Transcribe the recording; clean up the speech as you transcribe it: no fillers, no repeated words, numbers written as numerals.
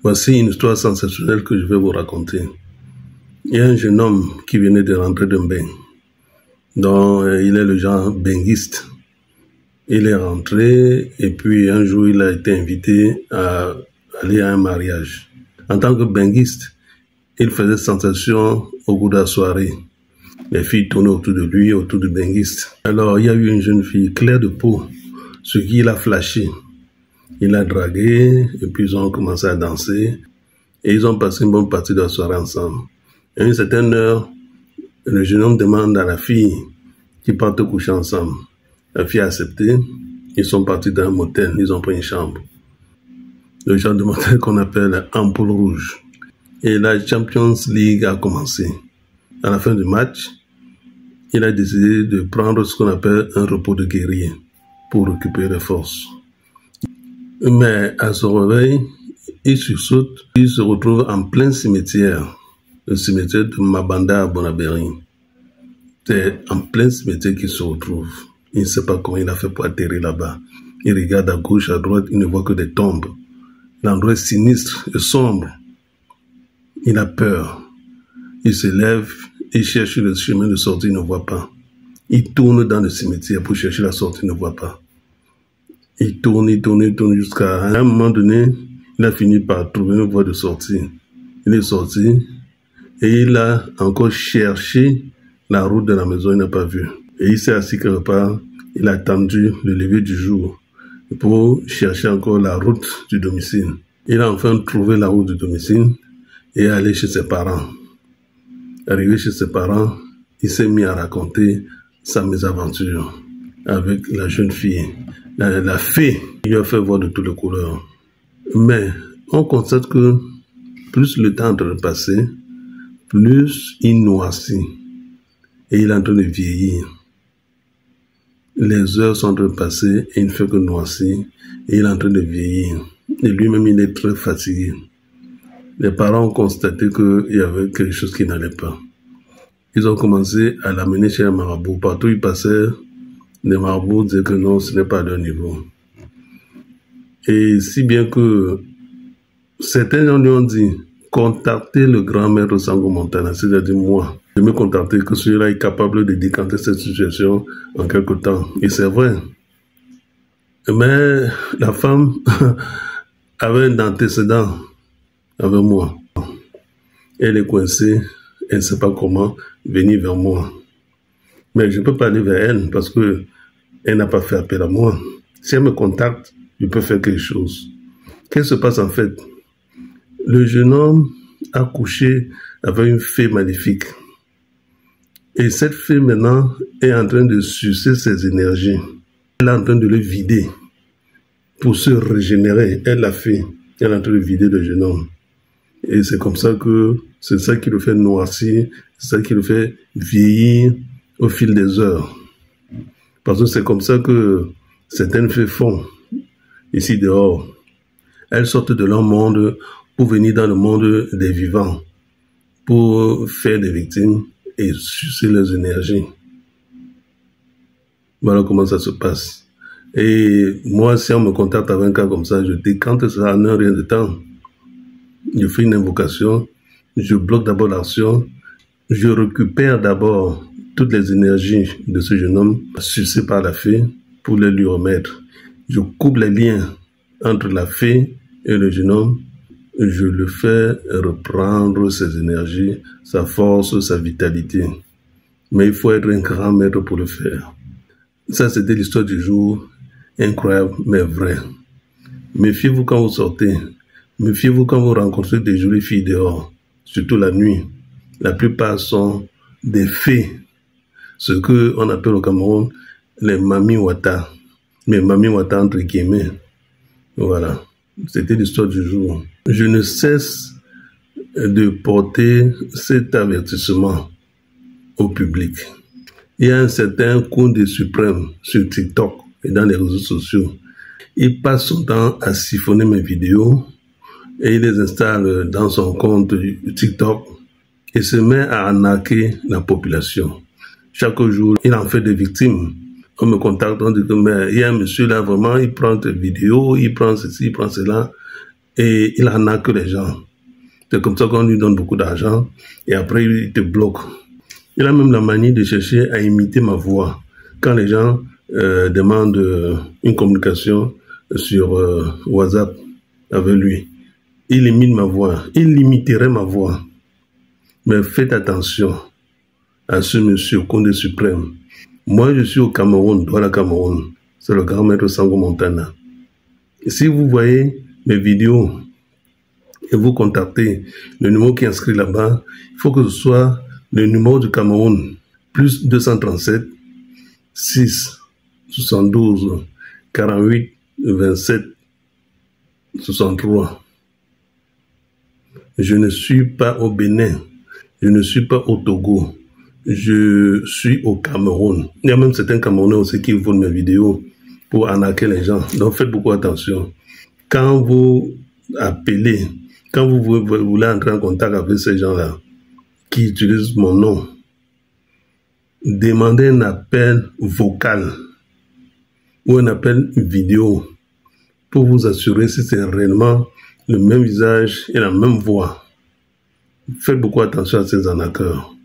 Voici une histoire sensationnelle que je vais vous raconter. Il y a un jeune homme qui venait de rentrer d'un bain, dont il est le genre benguiste. Il est rentré et puis un jour il a été invité à aller à un mariage. En tant que benguiste, il faisait sensation au cours de la soirée. Les filles tournaient autour de lui, autour du benguiste. Alors il y a eu une jeune fille claire de peau, ce qui l'a flashé. Il a dragué et puis ils ont commencé à danser et ils ont passé une bonne partie de la soirée ensemble. À une certaine heure, le jeune homme demande à la fille qu'ils partent coucher ensemble. La fille a accepté. Ils sont partis dans un motel. Ils ont pris une chambre. Le genre de motel qu'on appelle ampoule rouge. Et la Champions League a commencé. À la fin du match, il a décidé de prendre ce qu'on appelle un repos de guerrier pour récupérer les forces. Mais à son réveil, il sursaute. Il se retrouve en plein cimetière. Le cimetière de Mabanda à Bonabéry. C'est en plein cimetière qu'il se retrouve. Il ne sait pas comment il a fait pour atterrir là-bas. Il regarde à gauche, à droite, il ne voit que des tombes. L'endroit est sinistre et sombre. Il a peur. Il se lève, il cherche le chemin de sortie, il ne voit pas. Il tourne dans le cimetière pour chercher la sortie, il ne voit pas. Il tourne jusqu'à un moment donné, il a fini par trouver une voie de sortie. Il est sorti et il a encore cherché la route de la maison, il n'a pas vu. Et il s'est assis quelque part, il a attendu le lever du jour pour chercher encore la route du domicile. Il a enfin trouvé la route du domicile et est allé chez ses parents. Arrivé chez ses parents, il s'est mis à raconter sa mésaventure avec la jeune fille. La fée lui a fait voir de toutes les couleurs. Mais on constate que plus le temps est en train de passer, plus il noircit et il est en train de vieillir. Les heures sont en train de passer et il ne fait que noircir et il est en train de vieillir. Et lui-même, il est très fatigué. Les parents ont constaté qu'il y avait quelque chose qui n'allait pas. Ils ont commencé à l'amener chez un marabout. Partout où il passait, les marabouts disaient que non, ce n'est pas à leur niveau. Et si bien que certains gens lui ont dit, contactez le grand maître Sango Montana, c'est-à-dire moi. Je me contacter que celui-là est capable de décanter cette situation en quelque temps. Et c'est vrai. Mais la femme avait un antécédent avec moi. Elle est coincée, elle ne sait pas comment venir vers moi. Mais je ne peux pas aller vers elle parce que elle n'a pas fait appel à moi. Si elle me contacte, je peux faire quelque chose. Qu'est-ce qui se passe en fait? Le jeune homme a couché avec une fée maléfique. Et cette fée maintenant est en train de sucer ses énergies. Elle est en train de le vider pour se régénérer. Elle l'a fait. Elle est en train de vider le jeune homme. Et c'est comme ça que c'est ça qui le fait noircir, c'est ça qui le fait vieillir au fil des heures. Parce que c'est comme ça que certaines fées font ici dehors. Elles sortent de leur monde pour venir dans le monde des vivants, pour faire des victimes et sucer leurs énergies. Voilà comment ça se passe. Et moi, si on me contacte avec un cas comme ça, je décante ça en un rien de temps. Je fais une invocation, je bloque d'abord l'action, je récupère d'abord toutes les énergies de ce jeune homme sucées par la fée pour les lui remettre. Je coupe les liens entre la fée et le jeune homme. Je le fais reprendre ses énergies, sa force, sa vitalité. Mais il faut être un grand maître pour le faire. Ça, c'était l'histoire du jour, incroyable, mais vrai. Méfiez-vous quand vous sortez. Méfiez-vous quand vous rencontrez des jolies filles dehors, surtout la nuit. La plupart sont des fées, ce qu'on appelle au Cameroun les mami wata. Mais mami wata entre guillemets. Voilà, c'était l'histoire du jour. Je ne cesse de porter cet avertissement au public. Il y a un certain Koundé suprême sur TikTok et dans les réseaux sociaux. Il passe son temps à siphonner mes vidéos et il les installe dans son compte TikTok et se met à arnaquer la population. Chaque jour, il en fait des victimes. On me contacte, on dit que mais il y a un monsieur là, vraiment, il prend tes vidéos, il prend ceci, il prend cela. et il arnaque les gens. C'est comme ça qu'on lui donne beaucoup d'argent et après il te bloque. Il a même la manie de chercher à imiter ma voix. Quand les gens demandent une communication sur WhatsApp avec lui, il imite ma voix. Il imiterait ma voix. Mais faites attention à ce monsieur Condé suprême. Moi, je suis au Cameroun, Douala Cameroun. C'est le grand maître Sango Montana. Et si vous voyez mes vidéos et vous contactez le numéro qui est inscrit là-bas, il faut que ce soit le numéro du Cameroun, plus 237 6 72 48 27 63. Je ne suis pas au Bénin, je ne suis pas au Togo, je suis au Cameroun. Il y a même certains Camerounais aussi qui volent mes vidéos pour arnaquer les gens. Donc faites beaucoup attention. Quand vous appelez, quand vous voulez entrer en contact avec ces gens-là qui utilisent mon nom, demandez un appel vocal ou un appel vidéo pour vous assurer si c'est réellement le même visage et la même voix. Faites beaucoup attention à ces arnaqueurs.